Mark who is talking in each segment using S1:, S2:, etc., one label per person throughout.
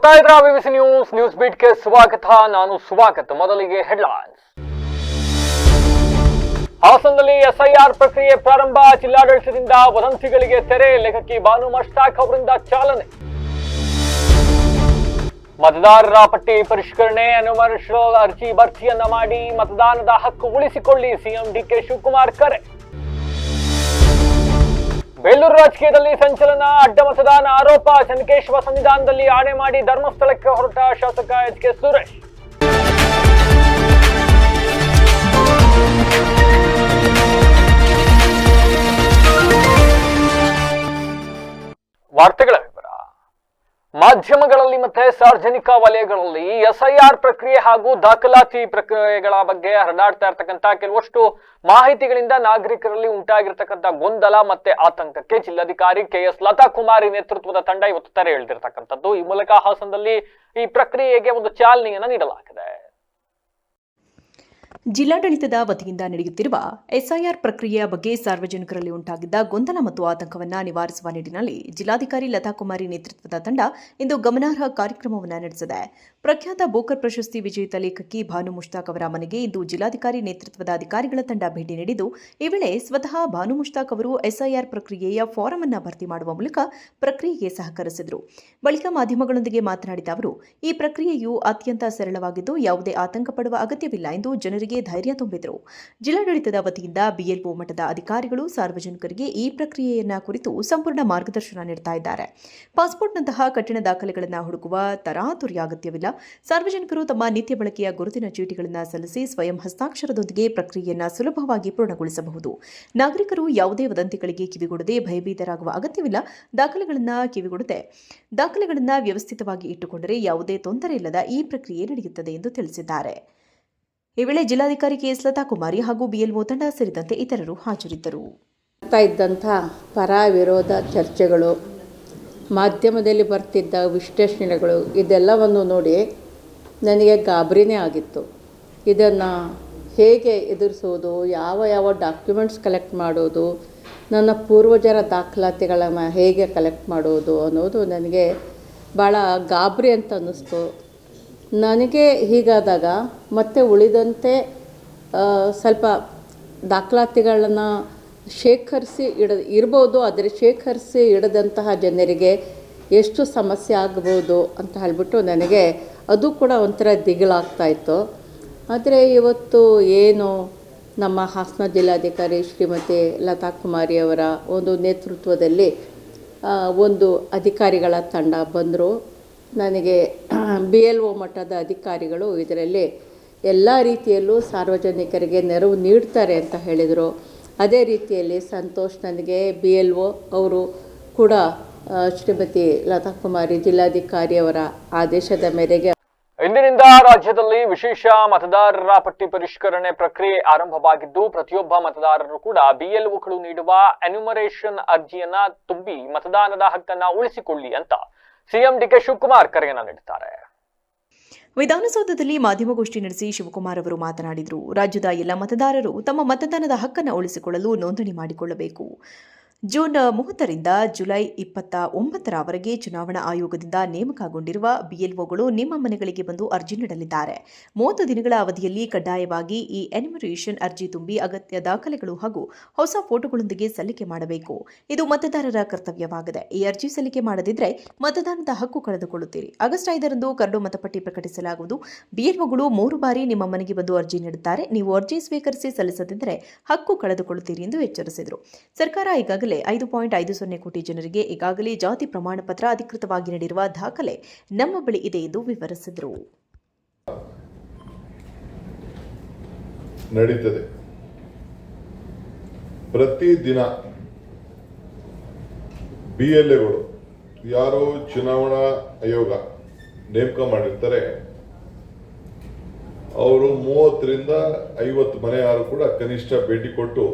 S1: ನೋಡ್ತಾ ಇದ್ರ ವಿವಿಸಿ ನ್ಯೂಸ್ ಬೀಟ್ಗೆ ಸ್ವಾಗತ. ನಾನು ಸ್ವಾಗತ. ಮೊದಲಿಗೆ ಹೆಡ್ಲೈನ್ಸ್. ಹಾಸನದಲ್ಲಿ ಎಸ್ಐಆರ್ ಪ್ರಕ್ರಿಯೆ ಪ್ರಾರಂಭ. ಜಿಲ್ಲಾಡಳಿತದಿಂದ ವದಂತಿಗಳಿಗೆ ತೆರೆ. ಲೇಖಕಿ ಬಾನು ಮಷ್ತಾಕ್ ಅವರಿಂದ ಚಾಲನೆ. ಮತದಾರರ ಪಟ್ಟಿ ಪರಿಷ್ಕರಣೆ. ಎನ್ಯುಮರೇಷನ್ ಅರ್ಜಿ ಭರ್ತಿಯನ್ನ ಮಾಡಿ ಮತದಾನದ ಹಕ್ಕು ಉಳಿಸಿಕೊಳ್ಳಿ. ಸಿಎಂ ಡಿಕೆ ಶಿವಕುಮಾರ್ ಕರೆ. ಬೇಲೂರು ರಾಜಕೀಯದಲ್ಲಿ ಸಂಚಲನ. ಅಡ್ಡ ಮತದಾನ ಆರೋಪ. ಚನ್ನಕೇಶವ ಸನ್ನಿಧಾನದಲ್ಲಿ ಆಣೆ ಮಾಡಿ ಧರ್ಮಸ್ಥಳಕ್ಕೆ ಹೊರಟ ಶಾಸಕ ಎಚ್ ಕೆ ಸುರೇಶ್. ವಾರ್ತೆಗಳ ವಿವರ. ಮಾಧ್ಯಮಗಳಲ್ಲಿ ಮತ್ತೆ ಸಾರ್ವಜನಿಕ ವಲಯಗಳಲ್ಲಿ ಎಸ್ಐಆರ್ ಪ್ರಕ್ರಿಯೆ ಹಾಗೂ ದಾಖಲಾತಿ ಪ್ರಕ್ರಿಯೆಗಳ ಬಗ್ಗೆ ಹರಿದಾಡ್ತಾ ಇರತಕ್ಕಂತ ಕೆಲವಷ್ಟು ಮಾಹಿತಿಗಳಿಂದ ನಾಗರಿಕರಲ್ಲಿ ಉಂಟಾಗಿರ್ತಕ್ಕಂಥ ಗೊಂದಲ ಮತ್ತೆ ಆತಂಕಕ್ಕೆ ಜಿಲ್ಲಾಧಿಕಾರಿ ಕೆಎಸ್ ಲತಾ ಕುಮಾರಿ ನೇತೃತ್ವದ ತಂಡ ಇವತ್ತು ತೆರೆ ಎಳೆದಿರ್ತಕ್ಕಂಥದ್ದು. ಈ ಮೂಲಕ ಹಾಸನದಲ್ಲಿ ಈ ಪ್ರಕ್ರಿಯೆಗೆ ಒಂದು ಚಾಲನೆಯನ್ನು ನೀಡಲಾಗಿದೆ.
S2: ಜಿಲ್ಲಾಡಳಿತದ ವತಿಯಿಂದ ನಡೆಯುತ್ತಿರುವ ಎಸ್ಐಆರ್ ಪ್ರಕ್ರಿಯೆಯ ಬಗ್ಗೆ ಸಾರ್ವಜನಿಕರಲ್ಲಿ ಉಂಟಾಗಿದ್ದ ಗೊಂದಲ ಮತ್ತು ಆತಂಕವನ್ನು ನಿವಾರಿಸುವ ನಿಟ್ಟಿನಲ್ಲಿ ಜಿಲ್ಲಾಧಿಕಾರಿ ಲತಾ ಕುಮಾರಿ ನೇತೃತ್ವದ ತಂಡ ಇಂದು ಗಮನಾರ್ಹ ಕಾರ್ಯಕ್ರಮವನ್ನು ನಡೆಸಿದೆ. ಪ್ರಖ್ಯಾತ ಬೋಕರ್ ಪ್ರಶಸ್ತಿ ವಿಜೇತ ಲೇಖಕಿ ಬಾನು ಮುಷ್ತಾಕ್ ಅವರ ಮನೆಗೆ ಇಂದು ಜಿಲ್ಲಾಧಿಕಾರಿ ನೇತೃತ್ವದ ಅಧಿಕಾರಿಗಳ ತಂಡ ಭೇಟಿ ನೀಡಿದ್ದು, ಈ ವೇಳೆ ಸ್ವತಃ ಬಾನು ಮುಷ್ತಾಕ್ ಅವರು ಎಸ್ಐಆರ್ ಪ್ರಕ್ರಿಯೆಯ ಫಾರಂ ಅನ್ನು ಭರ್ತಿ ಮಾಡುವ ಮೂಲಕ ಪ್ರಕ್ರಿಯೆಗೆ ಸಹಕರಿಸಿದರು. ಬಳಿಕ ಮಾಧ್ಯಮಗಳೊಂದಿಗೆ ಮಾತನಾಡಿದ ಅವರು, ಈ ಪ್ರಕ್ರಿಯೆಯು ಅತ್ಯಂತ ಸರಳವಾಗಿದ್ದು ಯಾವುದೇ ಆತಂಕ ಪಡುವ ಅಗತ್ಯವಿಲ್ಲ ಎಂದು ಜನರಿಗೆ ಧೈರ್ಯ ತುಂಬಿದರು. ಜಿಲ್ಲಾಡಳಿತದ ವತಿಯಿಂದ ಬಿಎಲ್ಒ ಮಟ್ಟದ ಅಧಿಕಾರಿಗಳು ಸಾರ್ವಜನಿಕರಿಗೆ ಈ ಪ್ರಕ್ರಿಯೆಯನ್ನ ಕುರಿತು ಸಂಪೂರ್ಣ ಮಾರ್ಗದರ್ಶನ ನೀಡುತ್ತಾ ಇದ್ದಾರೆ. ಪಾಸ್ಪೋರ್ಟ್ನಂತಹ ಕಠಿಣ ದಾಖಲೆಗಳನ್ನು ಹುಡುಕುವ ತರಾತುರಿ ಅಗತ್ಯವಿಲ್ಲ. ಸಾರ್ವಜನಿಕರು ತಮ್ಮ ನಿತ್ಯ ಬಳಕೆಯ ಗುರುತಿನ ಚೀಟಿಗಳನ್ನು ಸಲ್ಲಿಸಿ ಸ್ವಯಂ ಹಸ್ತಾಕ್ಷರದೊಂದಿಗೆ ಪ್ರಕ್ರಿಯೆಯನ್ನು ಸುಲಭವಾಗಿ ಪೂರ್ಣಗೊಳಿಸಬಹುದು. ನಾಗರಿಕರು ಯಾವುದೇ ವದಂತಿಗಳಿಗೆ ಕಿವಿಗೊಡದೆ ಭಯಭೀತರಾಗುವ ಅಗತ್ಯವಿಲ್ಲ. ದಾಖಲೆಗಳನ್ನು ವ್ಯವಸ್ಥಿತವಾಗಿ ಇಟ್ಟುಕೊಂಡರೆ ಯಾವುದೇ ತೊಂದರೆ ಇಲ್ಲದ ಈ ಪ್ರಕ್ರಿಯೆ ನಡೆಯುತ್ತದೆ ಎಂದು ತಿಳಿಸಿದ್ದಾರೆ. ಈ ವೇಳೆ ಜಿಲ್ಲಾಧಿಕಾರಿ ಕೆಎಸ್ ಲತಾ ಕುಮಾರಿ ಹಾಗೂ ಬಿಎಲ್ಒ ತಂಡ ಸೇರಿದಂತೆ ಇತರರು ಹಾಜರಿದ್ದರು.
S3: ಇದ್ದಂಥ ಪರ ವಿರೋಧ ಚರ್ಚೆಗಳು, ಮಾಧ್ಯಮದಲ್ಲಿ ಬರ್ತಿದ್ದ ವಿಶ್ಲೇಷಣೆಗಳು, ಇದೆಲ್ಲವನ್ನು ನೋಡಿ ನನಗೆ ಗಾಬರಿನೇ ಆಗಿತ್ತು. ಇದನ್ನು ಹೇಗೆ ಎದುರಿಸೋದು, ಯಾವ ಡಾಕ್ಯುಮೆಂಟ್ಸ್ ಕಲೆಕ್ಟ್ ಮಾಡೋದು, ನನ್ನ ಪೂರ್ವಜರ ದಾಖಲಾತಿಗಳನ್ನು ಹೇಗೆ ಕಲೆಕ್ಟ್ ಮಾಡೋದು ಅನ್ನೋದು ನನಗೆ ಭಾಳ ಗಾಬರಿ ಅಂತ ಅನ್ನಿಸ್ತು. ನನಗೆ ಹೀಗಾದಾಗ ಮತ್ತೆ ಉಳಿದಂತೆ ಸ್ವಲ್ಪ ದಾಖಲಾತಿಗಳನ್ನು ಶೇಖರಿಸಿ ಇರ್ಬೋದು, ಆದರೆ ಶೇಖರಿಸಿ ಇಡದಂತಹ ಜನರಿಗೆ ಎಷ್ಟು ಸಮಸ್ಯೆ ಆಗ್ಬೋದು ಅಂತ ಹೇಳಿಬಿಟ್ಟು ನನಗೆ ಅದು ಕೂಡ ಒಂಥರ ದಿಗಿಲಾಗ್ತಾಯಿತ್ತು. ಆದರೆ ಇವತ್ತು ಏನು ನಮ್ಮ ಹಾಸನ ಜಿಲ್ಲಾಧಿಕಾರಿ ಶ್ರೀಮತಿ ಲತಾ ಕುಮಾರಿ ಅವರ ಒಂದು ನೇತೃತ್ವದಲ್ಲಿ ಒಂದು ಅಧಿಕಾರಿಗಳ ತಂಡ ಬಂದರು. ನನಗೆ ಬಿಎಲ್ಒ ಮಟ್ಟದ ಅಧಿಕಾರಿಗಳು ಇದರಲ್ಲಿ ಎಲ್ಲ ರೀತಿಯಲ್ಲೂ ಸಾರ್ವಜನಿಕರಿಗೆ ನೆರವು ನೀಡ್ತಾರೆ ಅಂತ ಹೇಳಿದರು. ಅದೇ ರೀತಿಯಲ್ಲಿ ಸಂತೋಷ್, ನನಗೆ ಬಿಎಲ್ಒ ಅವರು ಕೂಡ ಶ್ರೀಮತಿ ಲತಾ ಕುಮಾರಿ ಜಿಲ್ಲಾಧಿಕಾರಿಯವರ ಆದೇಶದ ಮೇರೆಗೆ
S1: ಇಂದಿನಿಂದ ರಾಜ್ಯದಲ್ಲಿ ವಿಶೇಷ ಮತದಾರರ ಪಟ್ಟಿ ಪರಿಷ್ಕರಣೆ ಪ್ರಕ್ರಿಯೆ ಆರಂಭವಾಗಿದ್ದು, ಪ್ರತಿಯೊಬ್ಬ ಮತದಾರರು ಕೂಡ ಬಿಎಲ್ಒಗಳು ನೀಡುವ ಎನ್ಯುಮರೇಷನ್ ಅರ್ಜಿಯನ್ನ ತುಂಬಿ ಮತದಾನದ ಹಕ್ಕನ್ನ ಉಳಿಸಿಕೊಳ್ಳಿ ಅಂತ ಸಿಎಂ ಡಿಕೆ ಶಿವಕುಮಾರ್ ಕರೆಯನ್ನ ನೀಡುತ್ತಾರೆ.
S2: ವಿಧಾನಸೌಧದಲ್ಲಿ ಮಾಧ್ಯಮಗೋಷ್ಠಿ ನಡೆಸಿ ಶಿವಕುಮಾರ್ ಅವರು ಮಾತನಾಡಿದರು. ರಾಜ್ಯದ ಎಲ್ಲ ಮತದಾರರು ತಮ್ಮ ಮತದಾನದ ಹಕ್ಕನ್ನು ಉಳಿಸಿಕೊಳ್ಳಲು ನೋಂದಣಿ ಮಾಡಿಕೊಳ್ಳಬೇಕು. ಜೂನ್ 30ರಿಂದ ಜುಲೈ 29ರವರೆಗೆ ಚುನಾವಣಾ ಆಯೋಗದಿಂದ ನೇಮಕಗೊಂಡಿರುವ ಬಿಎಲ್ಒಗಳು ನಿಮ್ಮ ಮನೆಗಳಿಗೆ ಬಂದು ಅರ್ಜಿ ನೀಡಲಿದ್ದಾರೆ. 30 ದಿನಗಳ ಅವಧಿಯಲ್ಲಿ ಕಡ್ಡಾಯವಾಗಿ ಈ ಎನ್ಯುಮರೇಷನ್ ಅರ್ಜಿ ತುಂಬಿ ಅಗತ್ಯ ದಾಖಲೆಗಳು ಹಾಗೂ ಹೊಸ ಫೋಟೋಗಳೊಂದಿಗೆ ಸಲ್ಲಿಕೆ ಮಾಡಬೇಕು. ಇದು ಮತದಾರರ ಕರ್ತವ್ಯವಾಗಿದೆ. ಈ ಅರ್ಜಿ ಸಲ್ಲಿಕೆ ಮಾಡದಿದ್ದರೆ ಮತದಾನದ ಹಕ್ಕು ಕಳೆದುಕೊಳ್ಳುತ್ತೀರಿ. ಆಗಸ್ಟ್ 5ರಂದು ಕರಡು ಮತಪಟ್ಟಿ ಪ್ರಕಟಿಸಲಾಗುವುದು. ಬಿಎಲ್ಒಗಳು 3 ಬಾರಿ ನಿಮ್ಮ ಮನೆಗೆ ಬಂದು ಅರ್ಜಿ ನೀಡುತ್ತಾರೆ. ನೀವು ಅರ್ಜಿ ಸ್ವೀಕರಿಸಿ ಸಲ್ಲಿಸದಿದ್ದರೆ ಹಕ್ಕು ಕಳೆದುಕೊಳ್ಳುತ್ತೀರಿ ಎಂದು ಎಚ್ಚರಿಸಿದರು. ಸರ್ಕಾರ ಈಗಾಗಲೇ 5.50 ಕೋಟಿ ಜನರಿಗೆ ಈಗಾಗಲೇ ಜಾತಿ ಪ್ರಮಾಣ ಪತ್ರ ಅಧಿಕೃತವಾಗಿ ನೀಡಿರುವ ದಾಖಲೆ ನಮ್ಮ ಬಳಿ ಇದೆ ಎಂದು ವಿವರಿಸಿದರು.
S4: ನಡೀತದೆ ಪ್ರತಿದಿನ ಬಿಎಲ್ಎಗಳು ಯಾರೋ ಚುನಾವಣಾ ಆಯೋಗ ನೇಮಕ ಮಾಡಿರ್ತಾರೆ, ಅವರು 30ರಿಂದ 50 ಮನೆಯಾರು ಕೂಡ ಕನಿಷ್ಠ ಭೇಟಿ ಕೊಟ್ಟು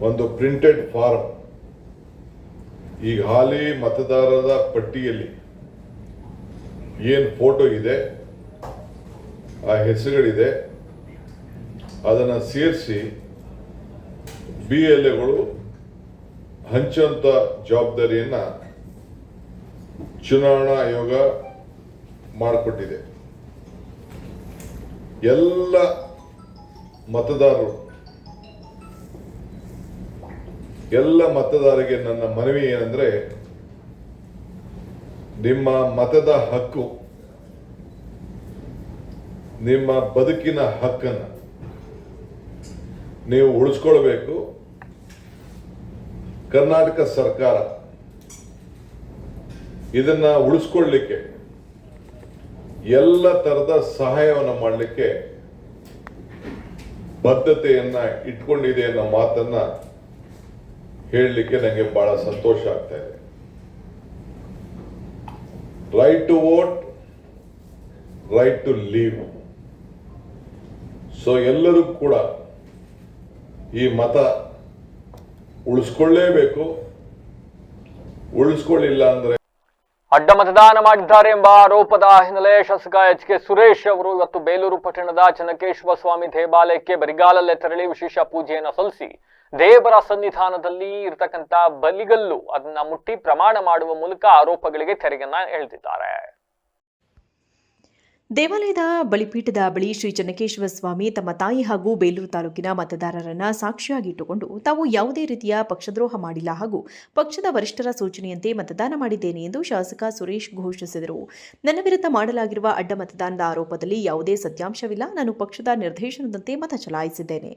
S4: ಒಂದು ಪ್ರಿಂಟೆಡ್ ಫಾರಂ, ಈಗ ಹಾಲಿ ಮತದಾರರ ಪಟ್ಟಿಯಲ್ಲಿ ಏನು ಫೋಟೋ ಇದೆ, ಆ ಹೆಸರುಗಳಿದೆ, ಅದನ್ನು ಸೇರಿಸಿ ಬಿಎಲ್ಎಗಳು ಹಂಚುವಂಥ ಜವಾಬ್ದಾರಿಯನ್ನು ಚುನಾವಣಾ ಆಯೋಗ ಮಾಡಿಕೊಟ್ಟಿದೆ. ಎಲ್ಲ ಮತದಾರರಿಗೆ ನನ್ನ ಮನವಿ ಏನಂದ್ರೆ, ನಿಮ್ಮ ಮತದ ಹಕ್ಕು, ನಿಮ್ಮ ಬದುಕಿನ ಹಕ್ಕನ್ನು ನೀವು ಉಳಿಸ್ಕೊಳ್ಬೇಕು. ಕರ್ನಾಟಕ ಸರ್ಕಾರ ಇದನ್ನ ಉಳಿಸ್ಕೊಳ್ಳಿಕ್ಕೆ ಎಲ್ಲ ತರದ ಸಹಾಯವನ್ನು ಮಾಡಲಿಕ್ಕೆ ಬದ್ಧತೆಯನ್ನ ಇಟ್ಕೊಂಡಿದೆ ಅನ್ನೋ ಮಾತನ್ನ ಹೇಳಲಿಕ್ಕೆ ನನಗೆ ಬಹಳ ಸಂತೋಷ ಆಗ್ತಾ ಇದೆ. Right to vote, right to leave. So ಎಲ್ಲರೂ ಕೂಡ ಈ ಮತ ಉಳಿಸ್ಕೊಳ್ಳೇಬೇಕು. ಉಳಿಸ್ಕೊಳ್ಳಿಲ್ಲ ಅಂದ್ರೆ
S1: ಅಡ್ಡ ಮತದಾನ ಮಾಡಿದ್ದಾರೆ ಎಂಬ ಆರೋಪದ ಹಿನ್ನೆಲೆ ಶಾಸಕ ಎಚ್ ಕೆ ಸುರೇಶ್ ಅವರು ಇವತ್ತು ಬೇಲೂರು ಪಟ್ಟಣದ ಚೆನ್ನಕೇಶವ ಸ್ವಾಮಿ ದೇವಾಲಯಕ್ಕೆ ಬರಿಗಾಲಲ್ಲೇ ತೆರಳಿ ವಿಶೇಷ ಪೂಜೆಯನ್ನು ಸಲ್ಲಿಸಿ ದೇವರ ಸನ್ನಿಧಾನದಲ್ಲಿ ಇರತಕ್ಕಂತ ಬಲಿಗಲ್ಲು ಅದನ್ನ ಮುಟ್ಟಿ ಪ್ರಮಾಣ ಮಾಡುವ ಮೂಲಕ ಆರೋಪಗಳಿಗೆ ತೆರೆಯನ್ನ ಎಳೆದಿದ್ದಾರೆ.
S2: ದೇವಾಲಯದ ಬಲಿಪೀಠದ ಬಳಿ ಶ್ರೀ ಚೆನ್ನಕೇಶವ ಸ್ವಾಮಿ ತಮ್ಮ ತಾಯಿ ಹಾಗೂ ಬೇಲೂರು ತಾಲೂಕಿನ ಮತದಾರರನ್ನ ಸಾಕ್ಷಿಯಾಗಿಟ್ಟುಕೊಂಡು ತಾವು ಯಾವುದೇ ರೀತಿಯ ಪಕ್ಷದ್ರೋಹ ಮಾಡಿಲ್ಲ ಹಾಗೂ ಪಕ್ಷದ ವರಿಷ್ಠರ ಸೂಚನೆಯಂತೆ ಮತದಾನ ಮಾಡಿದ್ದೇನೆ ಎಂದು ಶಾಸಕ ಸುರೇಶ್ ಘೋಷಿಸಿದರು. ನನ್ನ ವಿರುದ್ಧ ಮಾಡಲಾಗಿರುವ ಅಡ್ಡ ಮತದಾನದ ಆರೋಪದಲ್ಲಿ ಯಾವುದೇ ಸತ್ಯಾಂಶವಿಲ್ಲ. ನಾನು ಪಕ್ಷದ ನಿರ್ದೇಶನದಂತೆ ಮತ ಚಲಾಯಿಸಿದ್ದೇನೆ.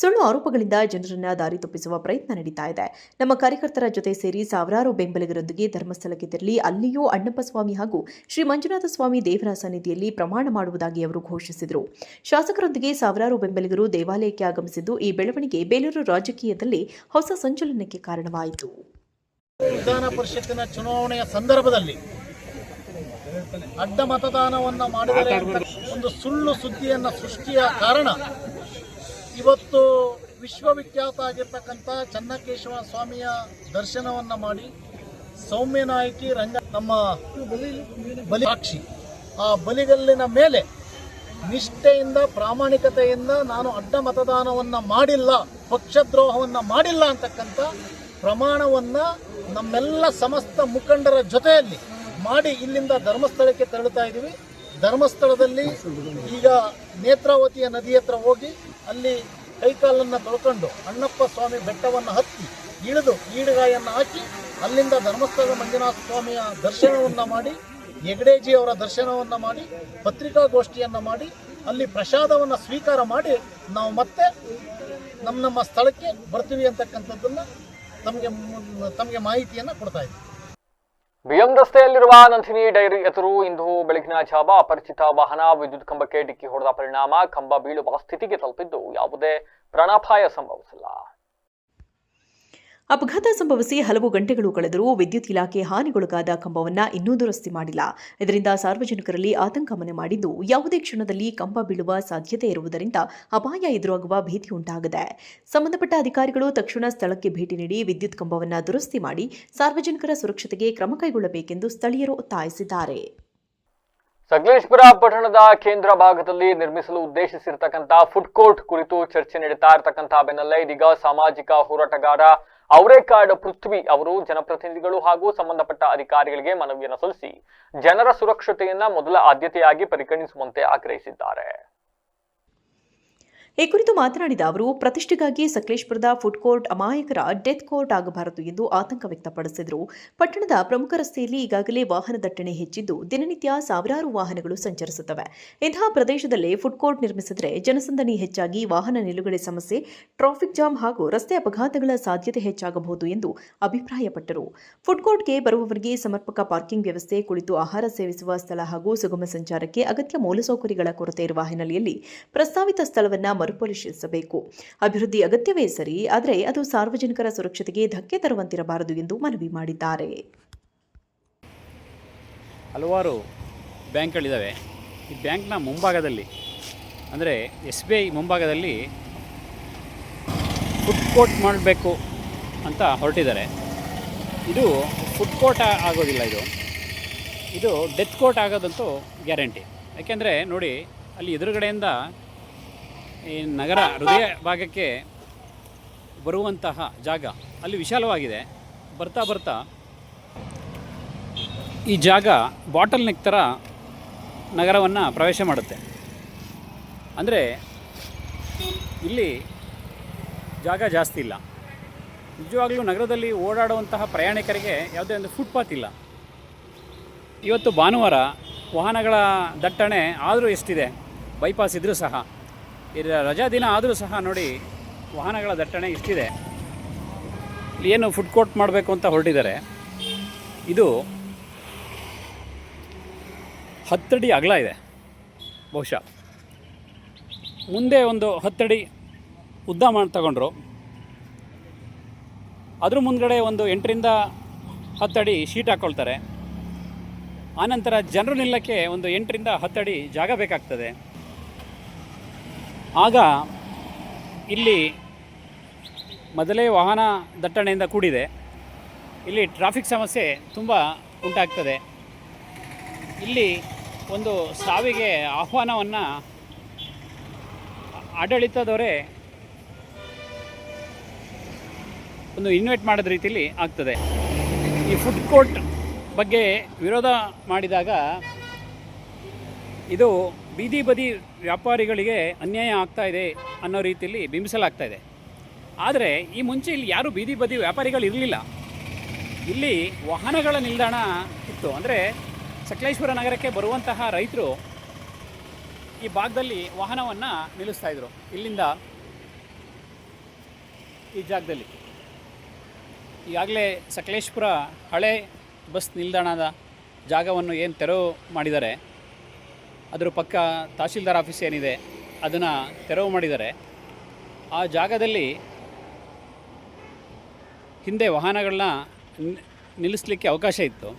S2: ಸುಳ್ಳು ಆರೋಪಗಳಿಂದ ಜನರನ್ನ ದಾರಿ ತಪ್ಪಿಸುವ ಪ್ರಯತ್ನ ನಡೀತಾ ಇದೆ. ನಮ್ಮ ಕಾರ್ಯಕರ್ತರ ಜೊತೆ ಸೇರಿ ಸಾವಿರಾರು ಬೆಂಬಲಿಗರೊಂದಿಗೆ ಧರ್ಮಸ್ಥಳಕ್ಕೆ ತೆರಳಿ ಅಲ್ಲಿಯೂ ಅಣ್ಣಪ್ಪ ಸ್ವಾಮಿ ಹಾಗೂ ಶ್ರೀ ಮಂಜುನಾಥ ಸ್ವಾಮಿ ದೇವರ ಸನ್ನಿಧಿಯಲ್ಲಿ ಪ್ರಮಾಣ ಮಾಡುವುದಾಗಿ ಅವರು ಘೋಷಿಸಿದರು. ಶಾಸಕರೊಂದಿಗೆ ಸಾವಿರಾರು ಬೆಂಬಲಿಗರು ದೇವಾಲಯಕ್ಕೆ ಆಗಮಿಸಿದ್ದು ಈ ಬೆಳವಣಿಗೆ ಬೇಲೂರು ರಾಜಕೀಯದಲ್ಲಿ ಹೊಸ ಸಂಚಲನಕ್ಕೆ ಕಾರಣವಾಯಿತು.
S5: ವಿಧಾನ ಪರಿಷತ್ತಿನ ಚುನಾವಣೆಯ ಸಂದರ್ಭದಲ್ಲಿ ಅಡ್ಡ ಮತದಾನವನ್ನು ಮಾಡಿದರೆ ಒಂದು ಸುಳ್ಳು ಸುದ್ದಿಯನ್ನು ಸೃಷ್ಟಿಯ ಕಾರಣ ಇವತ್ತು ವಿಶ್ವವಿಖ್ಯಾತ ಆಗಿರ್ತಕ್ಕಂಥ ಚೆನ್ನಕೇಶವ ಸ್ವಾಮಿಯ ದರ್ಶನವನ್ನು ಮಾಡಿ ಸೌಮ್ಯ ನಾಯಕಿ ನಮ್ಮ ಬಲಿಸಾಕ್ಷಿ ಆ ಬಲಿಗಲ್ಲಿನ ಮೇಲೆ ನಿಷ್ಠೆಯಿಂದ ಪ್ರಾಮಾಣಿಕತೆಯಿಂದ ನಾನು ಅಡ್ಡ ಮತದಾನವನ್ನು ಮಾಡಿಲ್ಲ, ಪಕ್ಷದ್ರೋಹವನ್ನು ಮಾಡಿಲ್ಲ ಅಂತಕ್ಕಂಥ ಪ್ರಮಾಣವನ್ನು ನಮ್ಮೆಲ್ಲ ಸಮಸ್ತ ಮುಖಂಡರ ಜೊತೆಯಲ್ಲಿ ಮಾಡಿ ಇಲ್ಲಿಂದ ಧರ್ಮಸ್ಥಳಕ್ಕೆ ತೆರಳುತ್ತಾ ಇದ್ದೀವಿ. ಧರ್ಮಸ್ಥಳದಲ್ಲಿ ಈಗ ನೇತ್ರಾವತಿಯ ನದಿ ಹತ್ರ ಹೋಗಿ ಅಲ್ಲಿ ಕೈಕಾಲನ್ನು ತೊಳ್ಕೊಂಡು ಅಣ್ಣಪ್ಪ ಸ್ವಾಮಿ ಬೆಟ್ಟವನ್ನು ಹತ್ತಿ ಇಳಿದು ಈಡುಗಾಯನ್ನು ಹಾಕಿ ಅಲ್ಲಿಂದ ಧರ್ಮಸ್ಥಳದ ಮಂಜುನಾಥ ಸ್ವಾಮಿಯ ದರ್ಶನವನ್ನು ಮಾಡಿ ಹೆಗಡೆಜಿ ಅವರ ದರ್ಶನವನ್ನು ಮಾಡಿ ಪತ್ರಿಕಾಗೋಷ್ಠಿಯನ್ನು ಮಾಡಿ ಅಲ್ಲಿ ಪ್ರಸಾದವನ್ನು ಸ್ವೀಕಾರ ಮಾಡಿ ನಾವು ಮತ್ತೆ ನಮ್ಮ ಸ್ಥಳಕ್ಕೆ ಬರ್ತೀವಿ ಅಂತಕ್ಕಂಥದ್ದನ್ನು ತಮಗೆ ಮಾಹಿತಿಯನ್ನು ಕೊಡ್ತಾ ಇದ್ದೀವಿ.
S1: ಬಿಎಂ ರಸ್ತೆಯಲ್ಲಿರುವ ನಂದಿನಿ ಡೈರಿ ಎದುರು ಇಂದು ಬೆಳಗಿನ ಜಾವ ಅಪರಿಚಿತ ವಾಹನ ವಿದ್ಯುತ್ ಕಂಬಕ್ಕೆ ಡಿಕ್ಕಿ ಹೊಡೆದ ಪರಿಣಾಮ ಕಂಬ ಬೀಳುವ ಸ್ಥಿತಿಗೆ ತಲುಪಿದ್ದು ಯಾವುದೇ ಪ್ರಾಣಾಪಾಯ ಸಂಭವಿಸಿಲ್ಲ.
S2: ಅಪಘಾತ ಸಂಭವಿಸಿ ಹಲವು ಗಂಟೆಗಳು ಕಳೆದರೂ ವಿದ್ಯುತ್ ಇಲಾಖೆ ಹಾನಿಗೊಳಗಾದ ಕಂಬವನ್ನು ಇನ್ನೂ ದುರಸ್ತಿ ಮಾಡಿಲ್ಲ. ಇದರಿಂದ ಸಾರ್ವಜನಿಕರಲ್ಲಿ ಆತಂಕ ಮನೆ ಮಾಡಿದ್ದು ಯಾವುದೇ ಕ್ಷಣದಲ್ಲಿ ಕಂಬ ಬೀಳುವ ಸಾಧ್ಯತೆ ಇರುವುದರಿಂದ ಅಪಾಯ ಎದುರಾಗುವ ಭೀತಿ ಉಂಟಾಗಿದೆ. ಸಂಬಂಧಪಟ್ಟ ಅಧಿಕಾರಿಗಳು ತಕ್ಷಣ ಸ್ಥಳಕ್ಕೆ ಭೇಟಿ ನೀಡಿ ವಿದ್ಯುತ್ ಕಂಬವನ್ನು ದುರಸ್ತಿ ಮಾಡಿ ಸಾರ್ವಜನಿಕರ ಸುರಕ್ಷತೆಗೆ ಕ್ರಮ ಕೈಗೊಳ್ಳಬೇಕೆಂದು ಸ್ಥಳೀಯರು ಒತ್ತಾಯಿಸಿದ್ದಾರೆ.
S1: ಸಕಲೇಶಪುರ ಪಟ್ಟಣದ ಕೇಂದ್ರ ಭಾಗದಲ್ಲಿ ನಿರ್ಮಿಸಲು ಉದ್ದೇಶಿಸಿರತಕ್ಕಂಥ ಫುಡ್ ಕೋರ್ಟ್ ಕುರಿತು ಚರ್ಚೆ ನಡೀತಾ ಇರತಕ್ಕಂಥ ಬೆನ್ನಲ್ಲೇ ಇದೀಗ ಸಾಮಾಜಿಕ ಹೋರಾಟಗಾರ ಔರೇಕಾಡ್ ಪೃಥ್ವಿ ಅವರು ಜನಪ್ರತಿನಿಧಿಗಳು ಹಾಗೂ ಸಂಬಂಧಪಟ್ಟ ಅಧಿಕಾರಿಗಳಿಗೆ ಮನವಿಯನ್ನು ಸಲ್ಲಿಸಿ ಜನರ ಸುರಕ್ಷತೆಯನ್ನ ಮೊದಲ ಆದ್ಯತೆಯಾಗಿ ಪರಿಗಣಿಸುವಂತೆ ಆಗ್ರಹಿಸಿದ್ದಾರೆ.
S2: ಈ ಕುರಿತು ಮಾತನಾಡಿದ ಅವರು, ಪ್ರತಿಷ್ಠೆಗಾಗಿ ಸಕಲೇಶಪುರದ ಫುಡ್ ಕೋರ್ಟ್ ಅಮಾಯಕರ ಡೆತ್ ಕೋರ್ಟ್ ಆಗಬಾರದು ಎಂದು ಆತಂಕ ವ್ಯಕ್ತಪಡಿಸಿದರು. ಪಟ್ಟಣದ ಪ್ರಮುಖ ರಸ್ತೆಯಲ್ಲಿ ಈಗಾಗಲೇ ವಾಹನ ದಟ್ಟಣೆ ಹೆಚ್ಚಿದ್ದು ದಿನನಿತ್ಯ ಸಾವಿರಾರು ವಾಹನಗಳು ಸಂಚರಿಸುತ್ತವೆ. ಇಂತಹ ಪ್ರದೇಶದಲ್ಲೇ ಫುಡ್ ಕೋರ್ಟ್ ನಿರ್ಮಿಸಿದರೆ ಜನಸಂದಣಿ ಹೆಚ್ಚಾಗಿ ವಾಹನ ನಿಲುಗಡೆ ಸಮಸ್ಯೆ, ಟ್ರಾಫಿಕ್ ಜಾಮ್ ಹಾಗೂ ರಸ್ತೆ ಅಪಘಾತಗಳ ಸಾಧ್ಯತೆ ಹೆಚ್ಚಾಗಬಹುದು ಎಂದು ಅಭಿಪ್ರಾಯಪಟ್ಟರು. ಫುಡ್ ಕೋರ್ಟ್ಗೆ ಬರುವವರಿಗೆ ಸಮರ್ಪಕ ಪಾರ್ಕಿಂಗ್ ವ್ಯವಸ್ಥೆ, ಕುಳಿತು ಆಹಾರ ಸೇವಿಸುವ ಸ್ಥಳ ಹಾಗೂ ಸುಗಮ ಸಂಚಾರಕ್ಕೆ ಅಗತ್ಯ ಮೂಲಸೌಕರ್ಯಗಳ ಕೊರತೆ ಇರುವ ಹಿನ್ನೆಲೆಯಲ್ಲಿ ಪ್ರಸ್ತಾವಿತ ಸ್ಥಳವನ್ನು ಮರುಪರಿಶೀಲಿಸಬೇಕು. ಅಭಿವೃದ್ಧಿ ಅಗತ್ಯವೇ ಸರಿ, ಆದರೆ ಅದು ಸಾರ್ವಜನಿಕರ ಸುರಕ್ಷತೆಗೆ ಧಕ್ಕೆ ತರುವಂತಿರಬಾರದು ಎಂದು ಮನವಿ ಮಾಡಿದ್ದಾರೆ.
S6: ಹಲವಾರು ಬ್ಯಾಂಕ್ಗಳಿದ್ದಾವೆ. ಈ ಬ್ಯಾಂಕ್ನ ಮುಂಭಾಗದಲ್ಲಿ ಅಂದರೆ SBI ಮುಂಭಾಗದಲ್ಲಿ ಫುಡ್ ಕೋರ್ಟ್ ಮಾಡಬೇಕು ಅಂತ ಹೊರಟಿದ್ದಾರೆ. ಇದು ಫುಡ್ ಕೋರ್ಟ್ ಆಗೋದಿಲ್ಲ, ಇದು ಡೆತ್ ಕೋರ್ಟ್ ಆಗೋದಂತೂ ಗ್ಯಾರಂಟಿ. ಯಾಕೆಂದರೆ ನೋಡಿ, ಅಲ್ಲಿ ಎದುರುಗಡೆಯಿಂದ ಈ ನಗರ ಹೃದಯ ಭಾಗಕ್ಕೆ ಬರುವಂತಹ ಜಾಗ ಅಲ್ಲಿ ವಿಶಾಲವಾಗಿದೆ. ಬರ್ತಾ ಬರ್ತಾ ಈ ಜಾಗ ಬಾಟಲ್ ನೆಕ್ ಥರ ನಗರವನ್ನು ಪ್ರವೇಶ ಮಾಡುತ್ತೆ. ಅಂದರೆ ಇಲ್ಲಿ ಜಾಗ ಜಾಸ್ತಿ ಇಲ್ಲ. ನಿಜವಾಗ್ಲೂ ನಗರದಲ್ಲಿ ಓಡಾಡುವಂತಹ ಪ್ರಯಾಣಿಕರಿಗೆ ಯಾವುದೇ ಒಂದು ಫುಟ್ಪಾತ್ ಇಲ್ಲ. ಇವತ್ತು ಭಾನುವಾರ ವಾಹನಗಳ ದಟ್ಟಣೆ ಆದರೂ ಎಷ್ಟಿದೆ, ಬೈಪಾಸ್ ಇದ್ದರೂ ಸಹ, ರಜಾ ದಿನ ಆದರೂ ಸಹ ನೋಡಿ ವಾಹನಗಳ ದಟ್ಟಣೆ ಇಷ್ಟಿದೆ. ಇಲ್ಲಿ ಏನು ಫುಡ್ ಕೋರ್ಟ್ ಮಾಡಬೇಕು ಅಂತ ಹೊರಟಿದ್ದಾರೆ. ಇದು 10 ಅಡಿ ಅಗಲ ಇದೆ. ಬಹುಶಃ ಮುಂದೆ ಒಂದು 10 ಅಡಿ ಉದ್ದ ತಗೊಂಡ್ರು. ಅದ್ರ ಮುಂದ್ಗಡೆ ಒಂದು 8ರಿಂದ 10 ಅಡಿ ಶೀಟ್ ಹಾಕ್ಕೊಳ್ತಾರೆ. ಆನಂತರ ಜನರು ನಿಲ್ಲಕ್ಕೆ ಒಂದು 8ರಿಂದ 10 ಅಡಿ ಜಾಗ ಬೇಕಾಗ್ತದೆ. ಆಗ ಇಲ್ಲಿ ಮೊದಲೇ ವಾಹನ ದಟ್ಟಣೆಯಿಂದ ಕೂಡಿದೆ. ಇಲ್ಲಿ ಟ್ರಾಫಿಕ್ ಸಮಸ್ಯೆ ತುಂಬ ಉಂಟಾಗ್ತದೆ. ಇಲ್ಲಿ ಒಂದು ಸಾವಿಗೆ ಆಹ್ವಾನವನ್ನು ಆಡಳಿತದವರೇ ಒಂದು ಇನ್ವೈಟ್ ಮಾಡಿದ ರೀತಿಯಲ್ಲಿ ಆಗ್ತದೆ. ಈ ಫುಡ್ ಕೋರ್ಟ್ ಬಗ್ಗೆ ವಿರೋಧ ಮಾಡಿದಾಗ ಇದು ಬೀದಿ ಬದಿ ವ್ಯಾಪಾರಿಗಳಿಗೆ ಅನ್ಯಾಯ ಆಗ್ತಾ ಇದೆ ಅನ್ನೋ ರೀತಿಯಲ್ಲಿ ಬಿಂಬಿಸಲಾಗ್ತಾ ಇದೆ. ಆದರೆ ಈ ಮುಂಚೆ ಇಲ್ಲಿ ಯಾರೂ ಬೀದಿ ಬದಿ ವ್ಯಾಪಾರಿಗಳು ಇರಲಿಲ್ಲ. ಇಲ್ಲಿ ವಾಹನಗಳ ನಿಲ್ದಾಣ ಇತ್ತು. ಅಂದರೆ ಸಕಲೇಶ್ಪುರ ನಗರಕ್ಕೆ ಬರುವಂತಹ ರೈತರು ಈ ಭಾಗದಲ್ಲಿ ವಾಹನವನ್ನು ನಿಲ್ಲಿಸ್ತಾಯಿದ್ರು. ಇಲ್ಲಿಂದ ಈ ಜಾಗದಲ್ಲಿ ಈಗಾಗಲೇ ಸಕಲೇಶ್ಪುರ ಹಳೆ ಬಸ್ ನಿಲ್ದಾಣದ ಜಾಗವನ್ನು ಏನು ತೆರವು ಮಾಡಿದ್ದಾರೆ, ಅದರ ಪಕ್ಕ ತಹಶೀಲ್ದಾರ್ ಆಫೀಸ್ ಏನಿದೆ ಅದನ್ನು ತೆರವು ಮಾಡಿದ್ದಾರೆ. ಆ ಜಾಗದಲ್ಲಿ ಹಿಂದೆ ವಾಹನಗಳನ್ನ ನಿಲ್ಲಿಸಲಿಕ್ಕೆ ಅವಕಾಶ ಇತ್ತು.